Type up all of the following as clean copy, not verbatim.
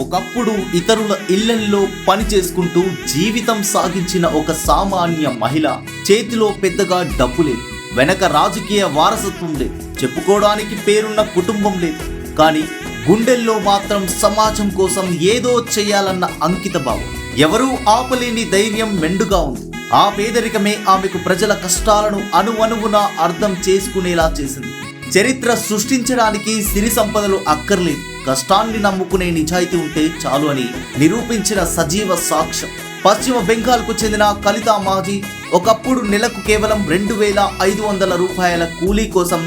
ఒకప్పుడు ఇతరుల ఇళ్లల్లో పని చేసుకుంటూ జీవితం సాగించిన ఒక సామాన్య మహిళ. చేతిలో పెద్దగా డబ్బు లేదు, వెనక రాజకీయ వారసత్వం లేదు, చెప్పుకోవడానికి పేరున్న కుటుంబం లేదు. కానీ గుండెల్లో మాత్రం సమాజం కోసం ఏదో చేయాలన్న అంకిత భావం, ఎవరూ ఆపలేని ధైర్యం మెండుగా ఉంది. ఆ పేదరికమే ఆమెకు ప్రజల కష్టాలను అణువణువున అర్థం చేసుకునేలా చేసింది. చరిత్ర సృష్టించడానికి సిరి సంపదలు అక్కర్లేదు, కష్టాన్ని నమ్ముకునే నిజాయితీ ఉంటే చాలు అని నిరూపించిన సజీవ సాక్ష్యం. పశ్చిమ బెంగాల్కు చెందిన కలితా మాజీ ఒకప్పుడు నెలకు కేవలం 2,500 రూపాయల కూలీ కోసం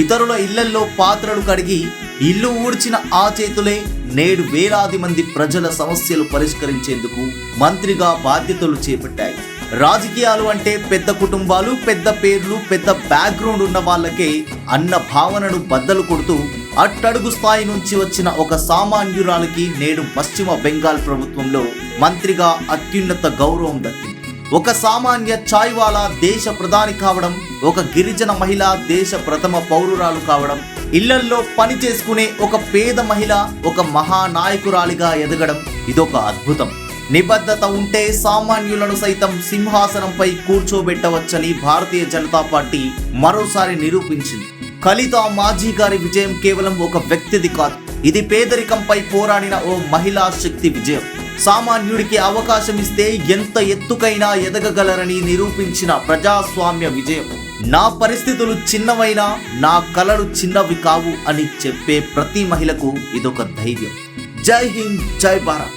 ఇతరుల ఇళ్లల్లో పాత్రలు కడిగి ఇల్లు ఊడ్చిన ఆ చేతులే నేడు వేలాది మంది ప్రజల సమస్యలు పరిష్కరించేందుకు మంత్రిగా బాధ్యతలు చేపట్టాయి. రాజకీయాలు అంటే పెద్ద కుటుంబాలు, పెద్ద పేర్లు, పెద్ద బ్యాక్గ్రౌండ్ ఉన్న వాళ్ళకే అన్న భావనను బద్దలు కొడుతూ అట్టడుగు స్థాయి నుంచి వచ్చిన ఒక సామాన్యురాలికి నేడు పశ్చిమ బెంగాల్ ప్రభుత్వంలో మంత్రిగా అత్యున్నత గౌరవం దక్కింది. ఒక సామాన్య చాయ్వాలా దేశ ప్రధాని కావడం, ఒక గిరిజన మహిళ దేశ ప్రథమ పౌరురాలు కావడం, ఇళ్లల్లో పని చేసుకునే ఒక పేద మహిళ ఒక మహానాయకురాలిగా ఎదగడం ఇదొక అద్భుతం. నిబద్ధత ఉంటే సామాన్యులను సైతం సింహాసనంపై కూర్చోబెట్టవచ్చని భారతీయ జనతా పార్టీ మరోసారి నిరూపించింది. కలితా మాజీ గారి విజయం కేవలం ఒక వ్యక్తిది కాదు, ఇది పేదరికంపై పోరాడిన ఓ మహిళా శక్తి విజయం. సామాన్యుడికి అవకాశం ఇస్తే ఎంత ఎత్తుకైనా ఎదగగలరని నిరూపించిన ప్రజాస్వామ్య విజయం. నా పరిస్థితులు చిన్నవైనా నా కలలు చిన్నవి కావు అని చెప్పే ప్రతి మహిళకు ఇదొక ధైర్యం. జై హింద్, జై భారత్.